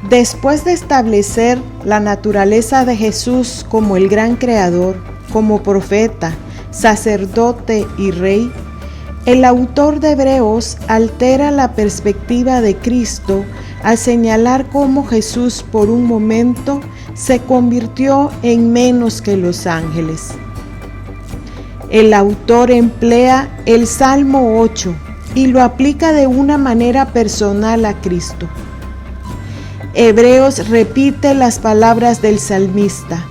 Después de establecer la naturaleza de Jesús como el gran creador, como profeta, sacerdote y rey, el autor de Hebreos altera la perspectiva de Cristo al señalar cómo Jesús por un momento se convirtió en menos que los ángeles. El autor emplea el Salmo 8 y lo aplica de una manera personal a Cristo. Hebreos repite las palabras del salmista: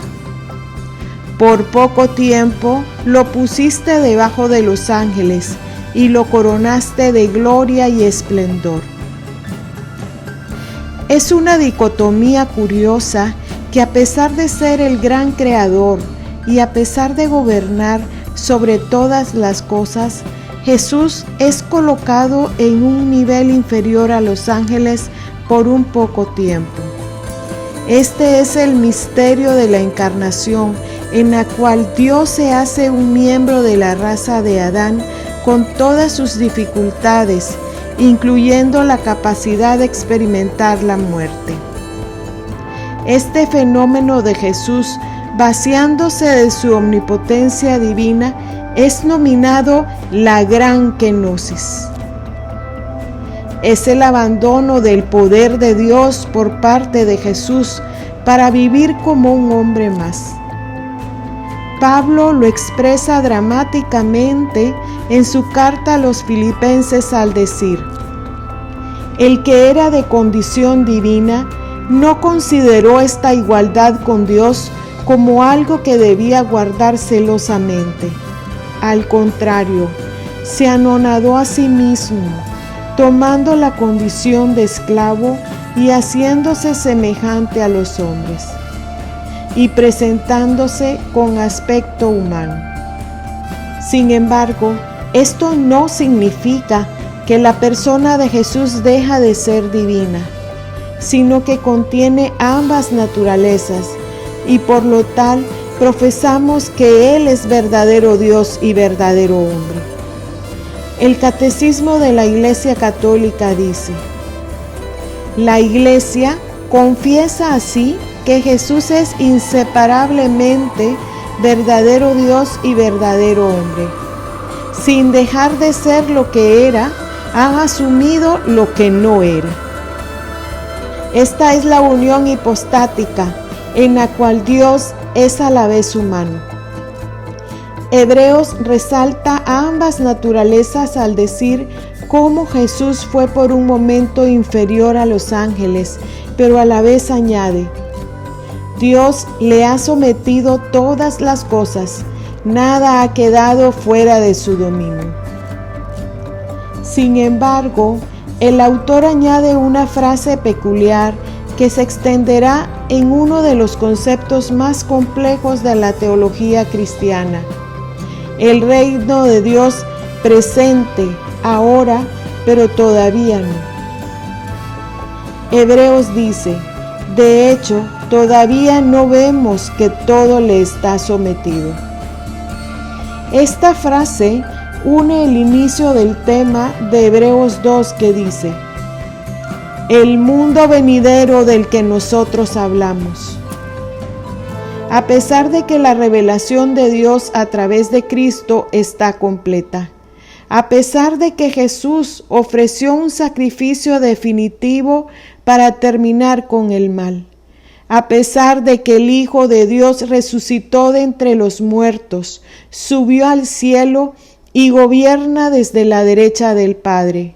por poco tiempo lo pusiste debajo de los ángeles y lo coronaste de gloria y esplendor. Es una dicotomía curiosa que, a pesar de ser el gran creador y a pesar de gobernar sobre todas las cosas, Jesús es colocado en un nivel inferior a los ángeles por un poco tiempo. Este es el misterio de la encarnación, en la cual Dios se hace un miembro de la raza de Adán con todas sus dificultades, incluyendo la capacidad de experimentar la muerte. Este fenómeno de Jesús, vaciándose de su omnipotencia divina, es nominado la gran kenosis. Es el abandono del poder de Dios por parte de Jesús para vivir como un hombre más. Pablo lo expresa dramáticamente en su carta a los Filipenses al decir: el que era de condición divina no consideró esta igualdad con Dios como algo que debía guardar celosamente. Al contrario, se anonadó a sí mismo, tomando la condición de esclavo y haciéndose semejante a los hombres, y presentándose con aspecto humano. Sin embargo, esto no significa que la persona de Jesús deja de ser divina, sino que contiene ambas naturalezas, y por lo tal profesamos que Él es verdadero Dios y verdadero hombre. El Catecismo de la Iglesia Católica dice: la Iglesia confiesa así que Jesús es inseparablemente verdadero Dios y verdadero hombre. Sin dejar de ser lo que era, ha asumido lo que no era. Esta es la unión hipostática en la cual Dios es a la vez humano. Hebreos resalta ambas naturalezas al decir cómo Jesús fue por un momento inferior a los ángeles, pero a la vez añade: Dios le ha sometido todas las cosas, nada ha quedado fuera de su dominio. Sin embargo, el autor añade una frase peculiar que se extenderá en uno de los conceptos más complejos de la teología cristiana: el reino de Dios presente, ahora, pero todavía no. Hebreos dice: de hecho, todavía no vemos que todo le está sometido. Esta frase une el inicio del tema de Hebreos 2 que dice: el mundo venidero del que nosotros hablamos. A pesar de que la revelación de Dios a través de Cristo está completa, a pesar de que Jesús ofreció un sacrificio definitivo para terminar con el mal, a pesar de que el Hijo de Dios resucitó de entre los muertos, subió al cielo y gobierna desde la derecha del Padre,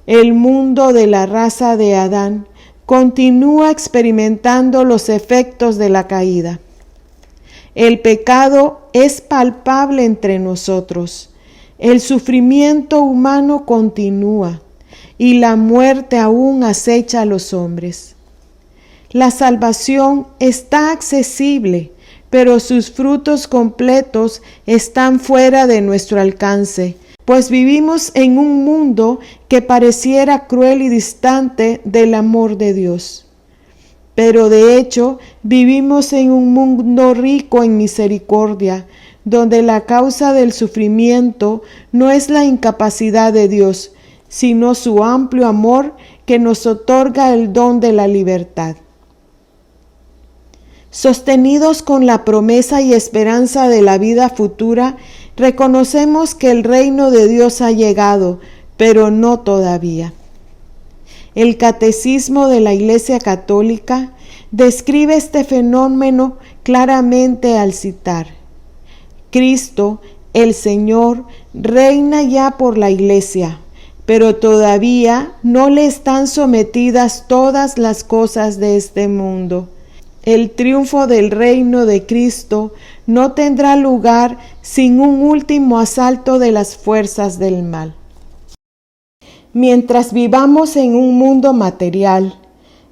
el mundo de la raza de Adán continúa experimentando los efectos de la caída. El pecado es palpable entre nosotros. El sufrimiento humano continúa y la muerte aún acecha a los hombres. La salvación está accesible, pero sus frutos completos están fuera de nuestro alcance, pues vivimos en un mundo que pareciera cruel y distante del amor de Dios. Pero de hecho, vivimos en un mundo rico en misericordia, donde la causa del sufrimiento no es la incapacidad de Dios, sino su amplio amor que nos otorga el don de la libertad. Sostenidos con la promesa y esperanza de la vida futura, reconocemos que el reino de Dios ha llegado, pero no todavía. El Catecismo de la Iglesia Católica describe este fenómeno claramente al citar: Cristo, el Señor, reina ya por la Iglesia, pero todavía no le están sometidas todas las cosas de este mundo. El triunfo del reino de Cristo no tendrá lugar sin un último asalto de las fuerzas del mal. Mientras vivamos en un mundo material,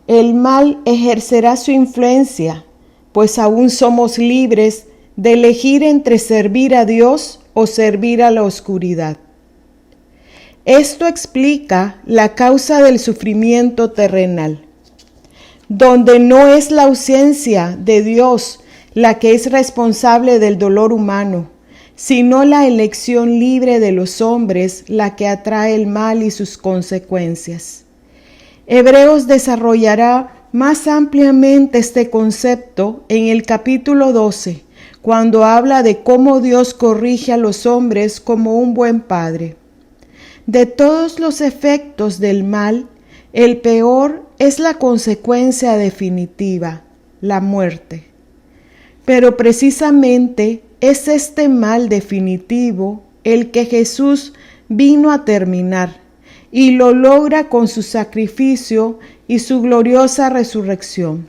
el mal ejercerá su influencia, pues aún somos libres de elegir entre servir a Dios o servir a la oscuridad. Esto explica la causa del sufrimiento terrenal, donde no es la ausencia de Dios la que es responsable del dolor humano, sino la elección libre de los hombres la que atrae el mal y sus consecuencias. Hebreos desarrollará más ampliamente este concepto en el capítulo 12, cuando habla de cómo Dios corrige a los hombres como un buen padre. De todos los efectos del mal, el peor es la consecuencia definitiva, la muerte. Pero precisamente es este mal definitivo el que Jesús vino a terminar, y lo logra con su sacrificio y su gloriosa resurrección.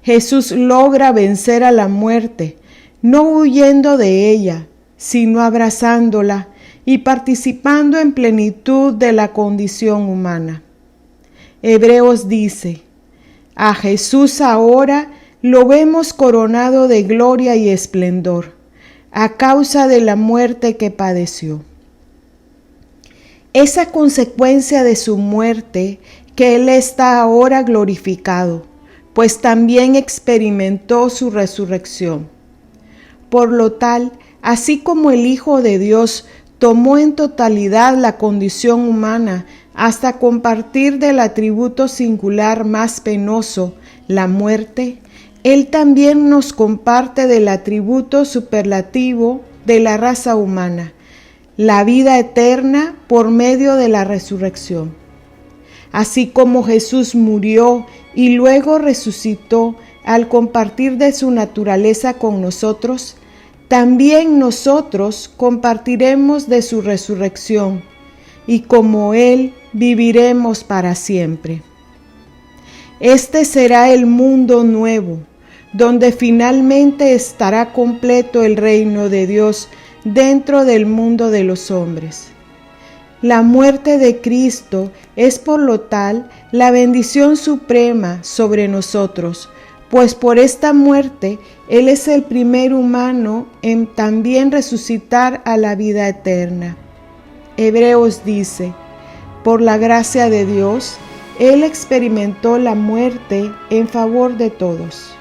Jesús logra vencer a la muerte, no huyendo de ella, sino abrazándola y participando en plenitud de la condición humana. Hebreos dice: a Jesús ahora lo vemos coronado de gloria y esplendor, a causa de la muerte que padeció. Es a consecuencia de su muerte que Él está ahora glorificado, pues también experimentó su resurrección. Por lo tal, así como el Hijo de Dios tomó en totalidad la condición humana hasta compartir del atributo singular más penoso, la muerte, Él también nos comparte del atributo superlativo de la raza humana, la vida eterna por medio de la resurrección. Así como Jesús murió y luego resucitó al compartir de su naturaleza con nosotros, también nosotros compartiremos de su resurrección, y como Él viviremos para siempre. Este será el mundo nuevo, donde finalmente estará completo el reino de Dios dentro del mundo de los hombres. La muerte de Cristo es por lo tal la bendición suprema sobre nosotros, pues por esta muerte Él es el primer humano en también resucitar a la vida eterna. Hebreos dice: por la gracia de Dios, Él experimentó la muerte en favor de todos.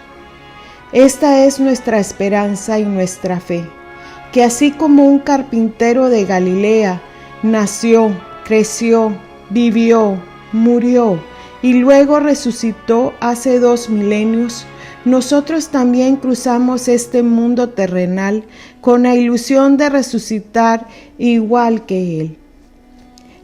Esta es nuestra esperanza y nuestra fe, que así como un carpintero de Galilea nació, creció, vivió, murió y luego resucitó hace 2 milenios, nosotros también cruzamos este mundo terrenal con la ilusión de resucitar igual que Él.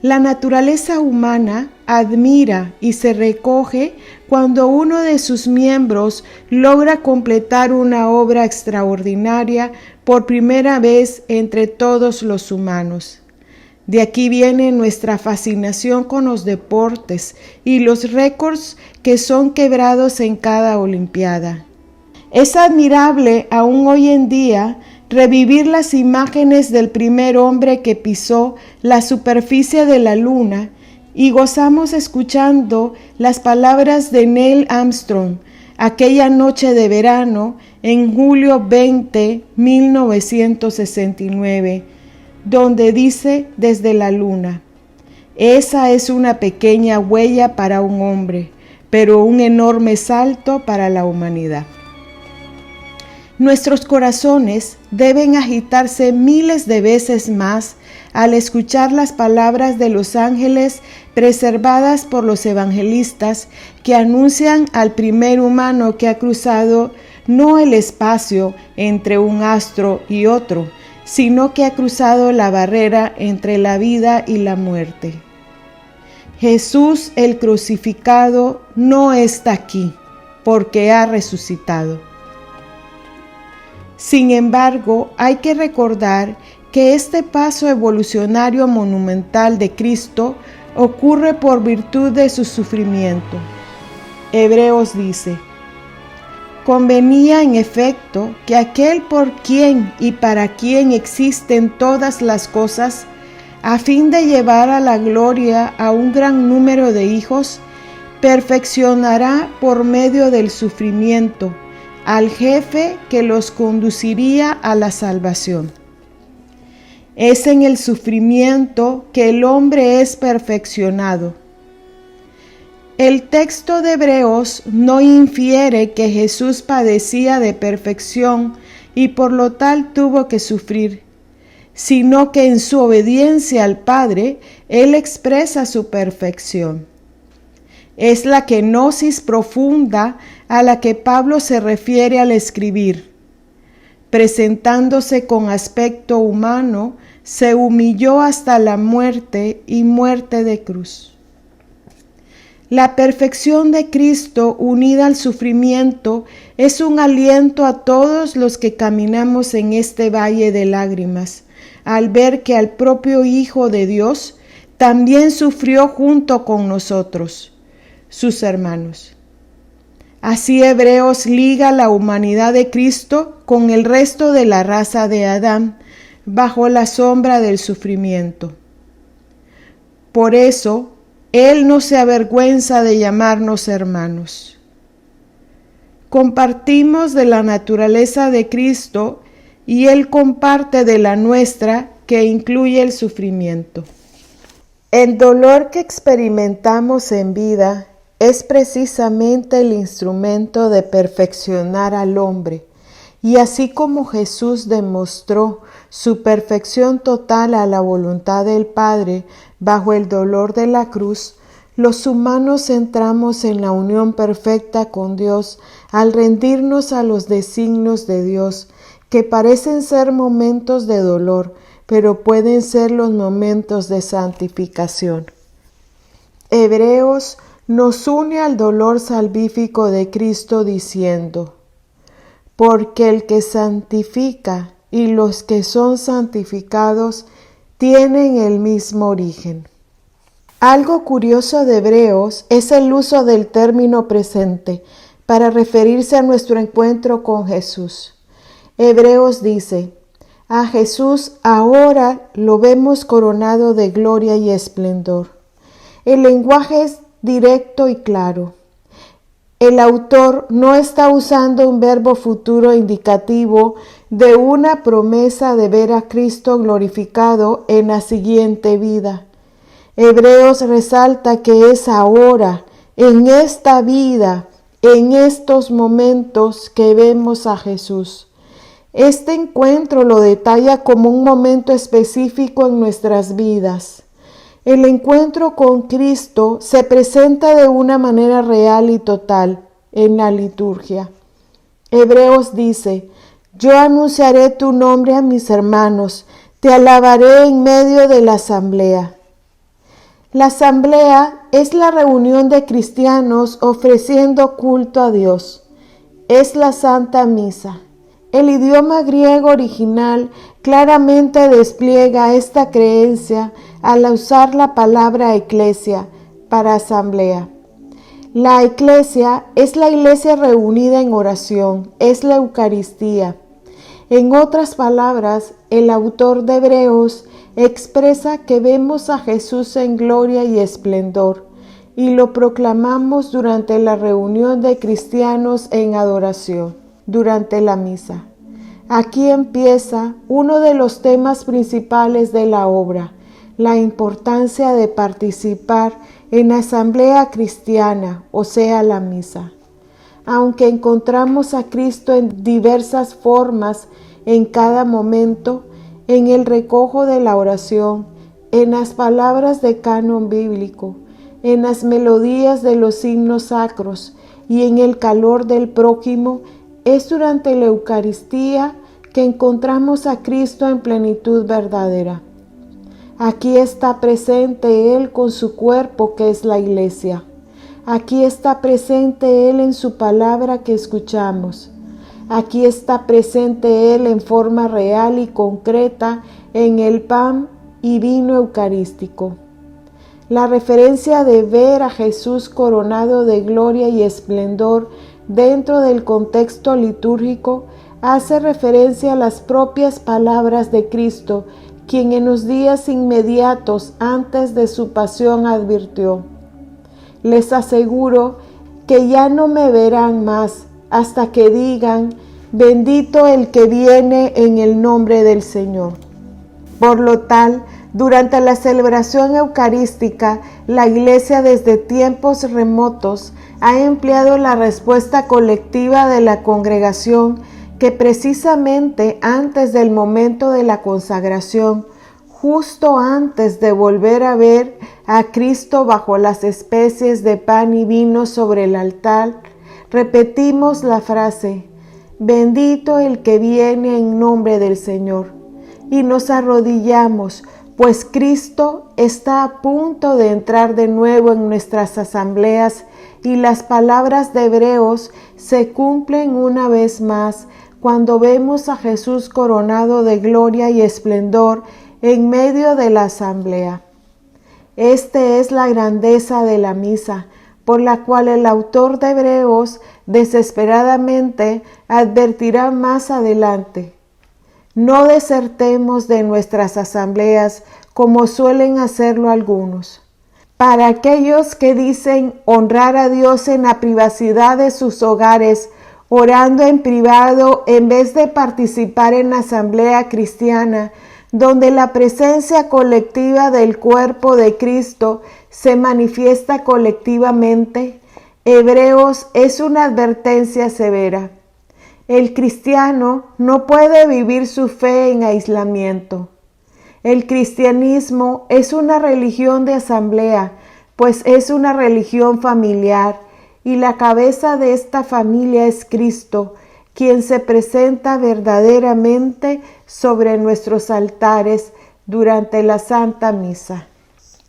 La naturaleza humana admira y se recoge cuando uno de sus miembros logra completar una obra extraordinaria por primera vez entre todos los humanos. De aquí viene nuestra fascinación con los deportes y los récords que son quebrados en cada Olimpiada. Es admirable aún hoy en día revivir las imágenes del primer hombre que pisó la superficie de la luna y gozamos escuchando las palabras de Neil Armstrong aquella noche de verano en julio 20, 1969, donde dice desde la luna: esa es una pequeña huella para un hombre, pero un enorme salto para la humanidad. Nuestros corazones deben agitarse miles de veces más al escuchar las palabras de los ángeles preservadas por los evangelistas que anuncian al primer humano que ha cruzado no el espacio entre un astro y otro, sino que ha cruzado la barrera entre la vida y la muerte. Jesús el crucificado no está aquí, porque ha resucitado. Sin embargo, hay que recordar que este paso evolucionario monumental de Cristo ocurre por virtud de su sufrimiento. Hebreos dice: convenía en efecto que aquel por quien y para quien existen todas las cosas, a fin de llevar a la gloria a un gran número de hijos, perfeccionará por medio del sufrimiento al jefe que los conduciría a la salvación. Es en el sufrimiento que el hombre es perfeccionado. El texto de Hebreos no infiere que Jesús padecía de perfección y por lo tal tuvo que sufrir, sino que en su obediencia al Padre, Él expresa su perfección. Es la kenosis profunda a la que Pablo se refiere al escribir. Presentándose con aspecto humano, se humilló hasta la muerte y muerte de cruz. La perfección de Cristo unida al sufrimiento es un aliento a todos los que caminamos en este valle de lágrimas, al ver que al propio Hijo de Dios también sufrió junto con nosotros, sus hermanos. Así Hebreos liga la humanidad de Cristo con el resto de la raza de Adán bajo la sombra del sufrimiento. Por eso, Él no se avergüenza de llamarnos hermanos. Compartimos de la naturaleza de Cristo y Él comparte de la nuestra, que incluye el sufrimiento. El dolor que experimentamos en vida es precisamente el instrumento de perfeccionar al hombre, y así como Jesús demostró su perfección total a la voluntad del Padre bajo el dolor de la cruz, los humanos entramos en la unión perfecta con Dios al rendirnos a los designios de Dios, que parecen ser momentos de dolor, pero pueden ser los momentos de santificación. Hebreos nos une al dolor salvífico de Cristo diciendo: porque el que santifica y los que son santificados tienen el mismo origen. Algo curioso de Hebreos es el uso del término presente para referirse a nuestro encuentro con Jesús. Hebreos dice: a Jesús ahora lo vemos coronado de gloria y esplendor. El lenguaje es directo y claro. El autor no está usando un verbo futuro indicativo de una promesa de ver a Cristo glorificado en la siguiente vida. Hebreos resalta que es ahora, en esta vida, en estos momentos que vemos a Jesús. Este encuentro lo detalla como un momento específico en nuestras vidas. El encuentro con Cristo se presenta de una manera real y total en la liturgia. Hebreos dice: yo anunciaré tu nombre a mis hermanos, te alabaré en medio de la asamblea. La asamblea es la reunión de cristianos ofreciendo culto a Dios. Es la Santa Misa. El idioma griego original claramente despliega esta creencia al usar la palabra eclesia para asamblea. La eclesia es la iglesia reunida en oración, es la Eucaristía. En otras palabras, el autor de Hebreos expresa que vemos a Jesús en gloria y esplendor, y lo proclamamos durante la reunión de cristianos en adoración, durante la misa. Aquí empieza uno de los temas principales de la obra, la importancia de participar en asamblea cristiana, o sea, la misa. Aunque encontramos a Cristo en diversas formas en cada momento, en el recojo de la oración, en las palabras de canon bíblico, en las melodías de los himnos sacros y en el calor del prójimo, es durante la Eucaristía que encontramos a Cristo en plenitud verdadera. Aquí está presente Él con su cuerpo, que es la Iglesia. Aquí está presente Él en su palabra que escuchamos. Aquí está presente Él en forma real y concreta en el pan y vino eucarístico. La referencia de ver a Jesús coronado de gloria y esplendor dentro del contexto litúrgico hace referencia a las propias palabras de Cristo, quien en los días inmediatos antes de su pasión advirtió: les aseguro que ya no me verán más hasta que digan: bendito el que viene en el nombre del Señor. Por lo tal, durante la celebración eucarística, la Iglesia desde tiempos remotos ha empleado la respuesta colectiva de la congregación que precisamente antes del momento de la consagración, justo antes de volver a ver a Cristo bajo las especies de pan y vino sobre el altar, repetimos la frase: bendito el que viene en nombre del Señor, y nos arrodillamos, pues Cristo está a punto de entrar de nuevo en nuestras asambleas y las palabras de Hebreos se cumplen una vez más cuando vemos a Jesús coronado de gloria y esplendor en medio de la asamblea. Esta es la grandeza de la misa, por la cual el autor de Hebreos desesperadamente advertirá más adelante: no desertemos de nuestras asambleas como suelen hacerlo algunos. Para aquellos que dicen honrar a Dios en la privacidad de sus hogares, orando en privado en vez de participar en la asamblea cristiana, donde la presencia colectiva del cuerpo de Cristo se manifiesta colectivamente, Hebreos es una advertencia severa. El cristiano no puede vivir su fe en aislamiento. El cristianismo es una religión de asamblea, pues es una religión familiar, y la cabeza de esta familia es Cristo, quien se presenta verdaderamente sobre nuestros altares durante la Santa Misa.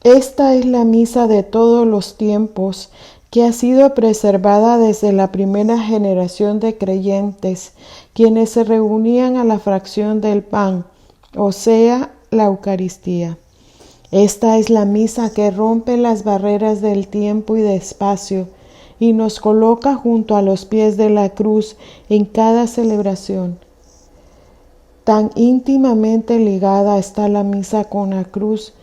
Esta es la misa de todos los tiempos, que ha sido preservada desde la primera generación de creyentes, quienes se reunían a la fracción del pan, o sea, la Eucaristía. Esta es la misa que rompe las barreras del tiempo y del espacio y nos coloca junto a los pies de la cruz en cada celebración. Tan íntimamente ligada está la misa con la cruz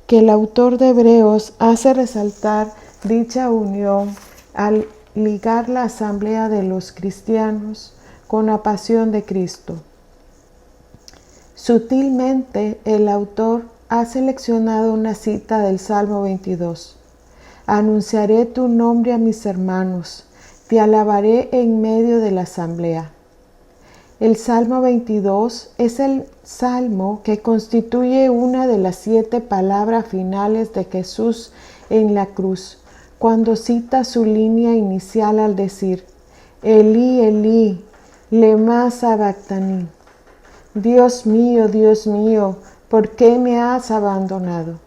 que el autor de Hebreos hace resaltar dicha unión al ligar la asamblea de los cristianos con la pasión de Cristo. Sutilmente, el autor ha seleccionado una cita del Salmo 22. Anunciaré tu nombre a mis hermanos, te alabaré en medio de la asamblea. El Salmo 22 es el salmo que constituye una de las 7 palabras finales de Jesús en la cruz, cuando cita su línea inicial al decir: Elí, Elí, lema sabactani. Dios mío, ¿por qué me has abandonado?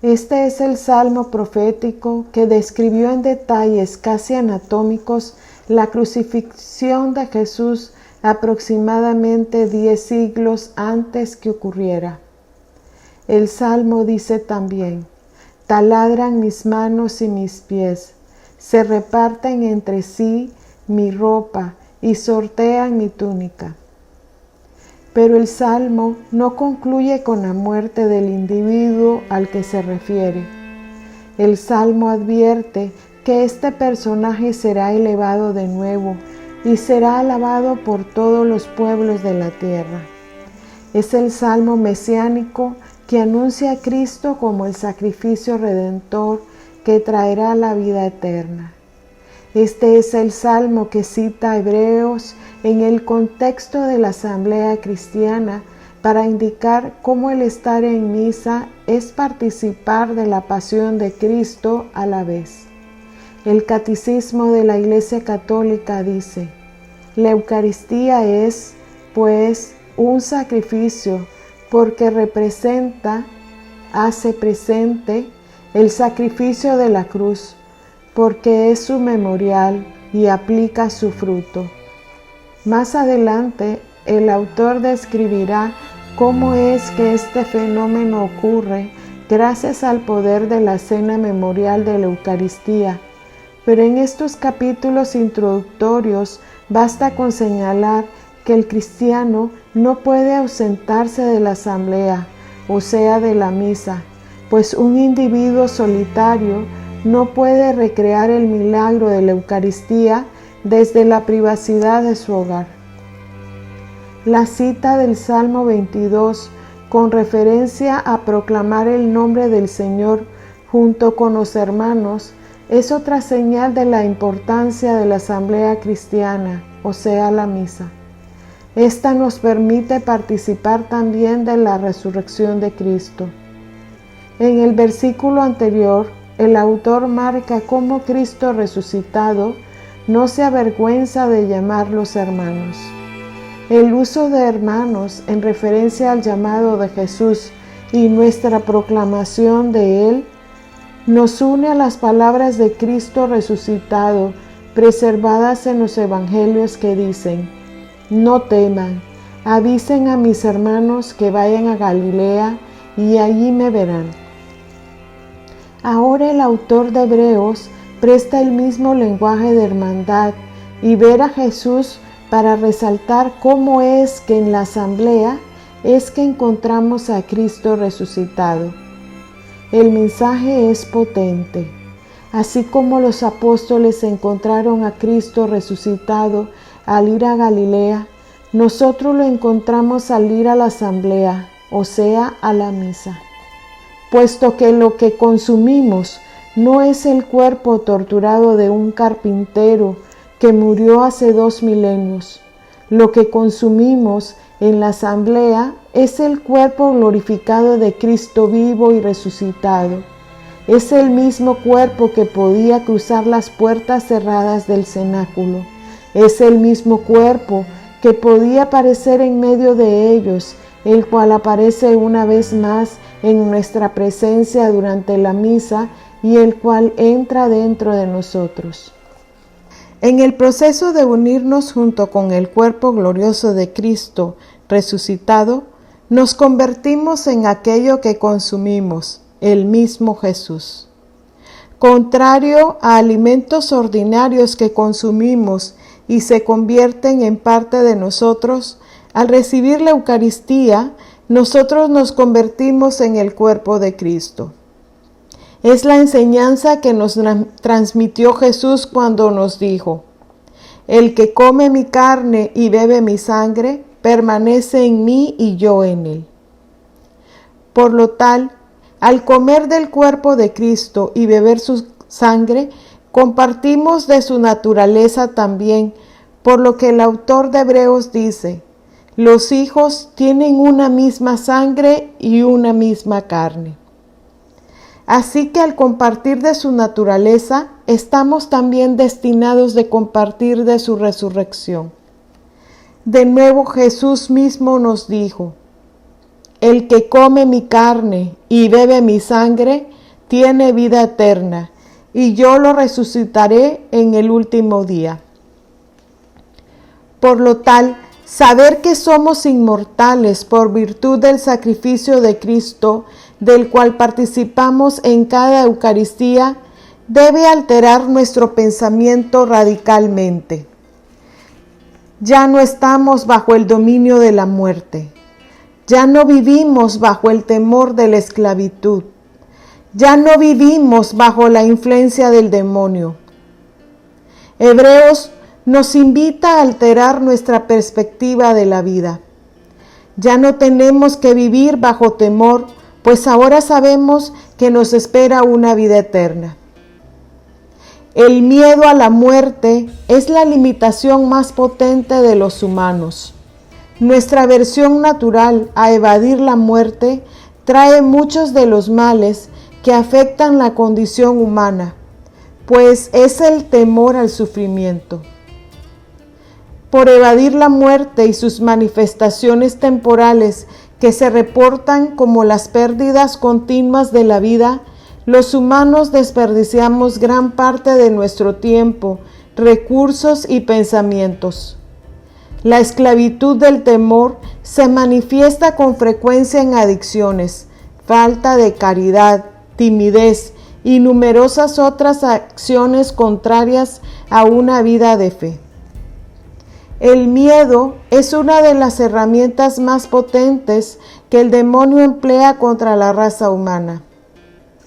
Este es el salmo profético que describió en detalles casi anatómicos la crucifixión de Jesús aproximadamente 10 siglos antes que ocurriera. El Salmo dice también: taladran mis manos y mis pies, se reparten entre sí mi ropa y sortean mi túnica. Pero el Salmo no concluye con la muerte del individuo al que se refiere. El Salmo advierte que este personaje será elevado de nuevo y será alabado por todos los pueblos de la tierra. Es el Salmo mesiánico que anuncia a Cristo como el sacrificio redentor que traerá la vida eterna. Este es el Salmo que cita a Hebreos en el contexto de la asamblea cristiana para indicar cómo el estar en misa es participar de la pasión de Cristo a la vez. El Catecismo de la Iglesia Católica dice: la Eucaristía es, pues, un sacrificio porque hace presente el sacrificio de la cruz, porque es su memorial y aplica su fruto. Más adelante, el autor describirá cómo es que este fenómeno ocurre gracias al poder de la cena memorial de la Eucaristía, pero en estos capítulos introductorios basta con señalar que el cristiano no puede ausentarse de la asamblea, o sea, de la misa, pues un individuo solitario no puede recrear el milagro de la Eucaristía desde la privacidad de su hogar. La cita del Salmo 22, con referencia a proclamar el nombre del Señor junto con los hermanos, es otra señal de la importancia de la asamblea cristiana, o sea, la misa. Esta nos permite participar también de la resurrección de Cristo. En el versículo anterior, el autor marca cómo Cristo resucitado no se avergüenza de llamarlos hermanos. El uso de hermanos en referencia al llamado de Jesús y nuestra proclamación de Él nos une a las palabras de Cristo resucitado, preservadas en los evangelios que dicen: no teman, avisen a mis hermanos que vayan a Galilea y allí me verán. Ahora el autor de Hebreos presta el mismo lenguaje de hermandad y ver a Jesús para resaltar cómo es que en la asamblea es que encontramos a Cristo resucitado. El mensaje es potente. Así como los apóstoles encontraron a Cristo resucitado al ir a Galilea, nosotros lo encontramos al ir a la asamblea, o sea, a la misa. Puesto que lo que consumimos no es el cuerpo torturado de un carpintero que murió hace 2 milenios. Lo que consumimos en la asamblea es el cuerpo glorificado de Cristo vivo y resucitado. Es el mismo cuerpo que podía cruzar las puertas cerradas del cenáculo. Es el mismo cuerpo que podía aparecer en medio de ellos, el cual aparece una vez más en nuestra presencia durante la misa y el cual entra dentro de nosotros. En el proceso de unirnos junto con el cuerpo glorioso de Cristo resucitado, nos convertimos en aquello que consumimos, el mismo Jesús. Contrario a alimentos ordinarios que consumimos y se convierten en parte de nosotros, al recibir la Eucaristía, nosotros nos convertimos en el cuerpo de Cristo. Es la enseñanza que nos transmitió Jesús cuando nos dijo: el que come mi carne y bebe mi sangre, permanece en mí y yo en él. Por lo tal, al comer del cuerpo de Cristo y beber su sangre, compartimos de su naturaleza también, por lo que el autor de Hebreos dice: los hijos tienen una misma sangre y una misma carne. Así que al compartir de su naturaleza, estamos también destinados de compartir de su resurrección. De nuevo Jesús mismo nos dijo: el que come mi carne y bebe mi sangre, tiene vida eterna, y yo lo resucitaré en el último día. Por lo tal, Saber que somos inmortales por virtud del sacrificio de Cristo, del cual participamos en cada Eucaristía, debe alterar nuestro pensamiento radicalmente. Ya no estamos bajo el dominio de la muerte. Ya no vivimos bajo el temor de la esclavitud. Ya no vivimos bajo la influencia del demonio. Hebreos nos invita a alterar nuestra perspectiva de la vida. Ya no tenemos que vivir bajo temor, pues ahora sabemos que nos espera una vida eterna. El miedo a la muerte es la limitación más potente de los humanos. Nuestra aversión natural a evadir la muerte trae muchos de los males que afectan la condición humana, pues es el temor al sufrimiento. Por evadir la muerte y sus manifestaciones temporales que se reportan como las pérdidas continuas de la vida, los humanos desperdiciamos gran parte de nuestro tiempo, recursos y pensamientos. La esclavitud del temor se manifiesta con frecuencia en adicciones, falta de caridad, timidez y numerosas otras acciones contrarias a una vida de fe. El miedo es una de las herramientas más potentes que el demonio emplea contra la raza humana.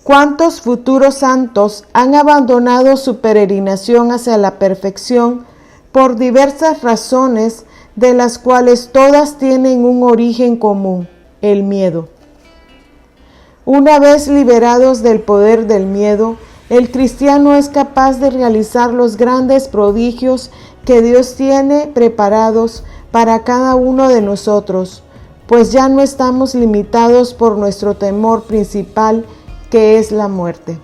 ¿Cuántos futuros santos han abandonado su peregrinación hacia la perfección por diversas razones, de las cuales todas tienen un origen común, el miedo? Una vez liberados del poder del miedo, el cristiano es capaz de realizar los grandes prodigios que Dios tiene preparados para cada uno de nosotros, pues ya no estamos limitados por nuestro temor principal, que es la muerte.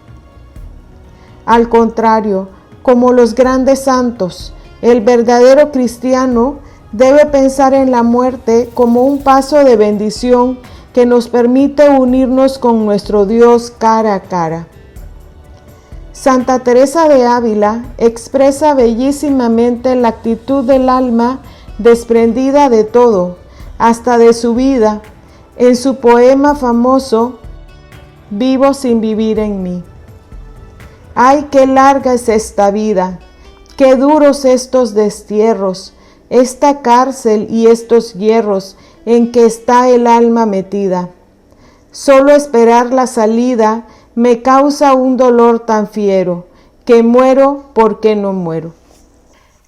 Al contrario, como los grandes santos, el verdadero cristiano debe pensar en la muerte como un paso de bendición que nos permite unirnos con nuestro Dios cara a cara. Santa Teresa de Ávila expresa bellísimamente la actitud del alma desprendida de todo, hasta de su vida, en su poema famoso Vivo sin vivir en mí. ¡Ay, qué larga es esta vida! ¡Qué duros estos destierros! Esta cárcel y estos hierros en que está el alma metida. Solo esperar la salida me causa un dolor tan fiero, que muero porque no muero.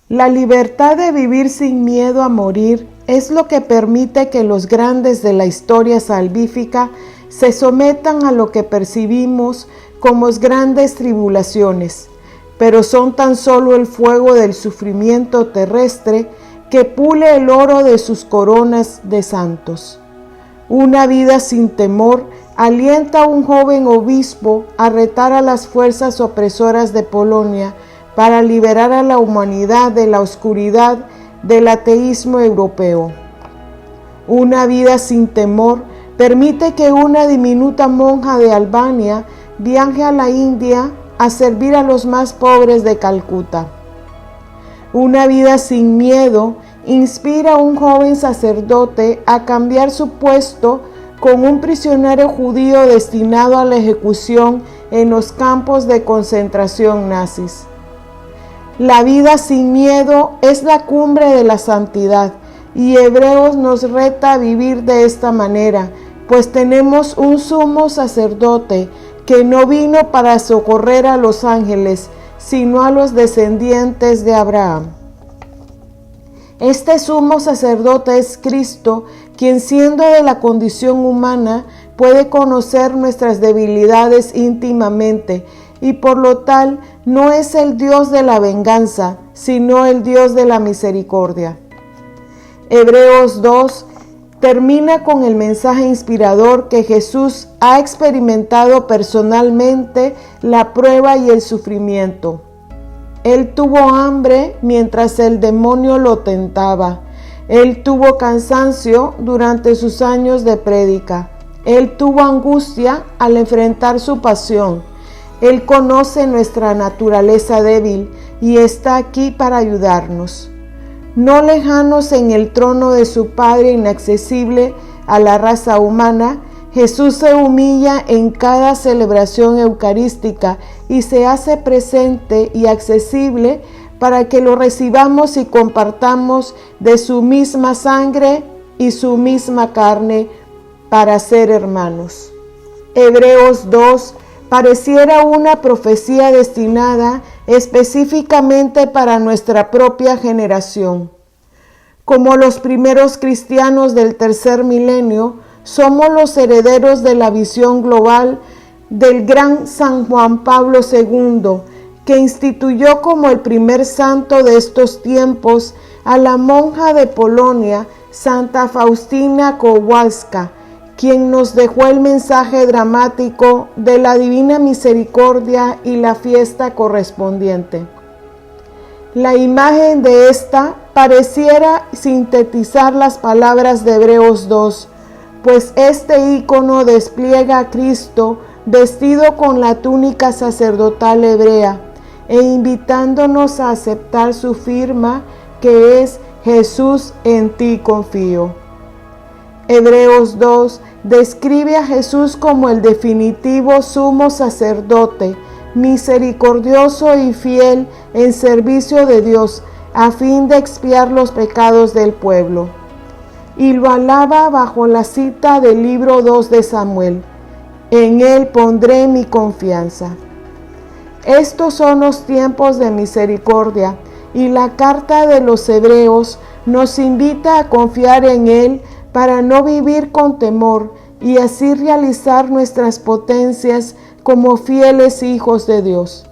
La libertad de vivir sin miedo a morir es lo que permite que los grandes de la historia salvífica se sometan a lo que percibimos como grandes tribulaciones, pero son tan solo el fuego del sufrimiento terrestre que pule el oro de sus coronas de santos. Una vida sin temor alienta a un joven obispo a retar a las fuerzas opresoras de Polonia para liberar a la humanidad de la oscuridad del ateísmo europeo. Una vida sin temor permite que una diminuta monja de Albania viaje a la India a servir a los más pobres de Calcuta. Una vida sin miedo inspira a un joven sacerdote a cambiar su puesto con un prisionero judío destinado a la ejecución en los campos de concentración nazis. La vida sin miedo es la cumbre de la santidad, y Hebreos nos reta a vivir de esta manera, pues tenemos un sumo sacerdote que no vino para socorrer a los ángeles, sino a los descendientes de Abraham. Este sumo sacerdote es Cristo, quien siendo de la condición humana puede conocer nuestras debilidades íntimamente y por lo tal no es el Dios de la venganza, sino el Dios de la misericordia. Hebreos 2 termina con el mensaje inspirador que Jesús ha experimentado personalmente la prueba y el sufrimiento. Él tuvo hambre mientras el demonio lo tentaba. Él tuvo cansancio durante sus años de prédica. Él tuvo angustia al enfrentar su pasión. Él conoce nuestra naturaleza débil y está aquí para ayudarnos. No lejanos en el trono de su Padre inaccesible a la raza humana, Jesús se humilla en cada celebración eucarística y se hace presente y accesible para que lo recibamos y compartamos de su misma sangre y su misma carne para ser hermanos. Hebreos 2 pareciera una profecía destinada específicamente para nuestra propia generación. Como los primeros cristianos del tercer milenio, somos los herederos de la visión global del gran San Juan Pablo II, que instituyó como el primer santo de estos tiempos a la monja de Polonia, Santa Faustina Kowalska, quien nos dejó el mensaje dramático de la Divina Misericordia y la fiesta correspondiente. La imagen de esta pareciera sintetizar las palabras de Hebreos 2, pues este ícono despliega a Cristo vestido con la túnica sacerdotal hebrea e invitándonos a aceptar su firma que es Jesús, en ti confío. Hebreos 2 describe a Jesús como el definitivo sumo sacerdote, misericordioso y fiel en servicio de Dios, a fin de expiar los pecados del pueblo. Y lo alaba bajo la cita del libro 2 de Samuel: en él pondré mi confianza. Estos son los tiempos de misericordia, y la carta de los Hebreos nos invita a confiar en él para no vivir con temor y así realizar nuestras potencias como fieles hijos de Dios.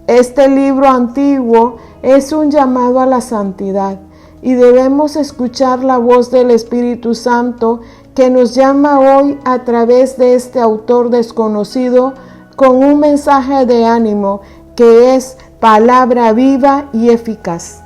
Este libro antiguo es un llamado a la santidad y debemos escuchar la voz del Espíritu Santo que nos llama hoy a través de este autor desconocido con un mensaje de ánimo que es palabra viva y eficaz.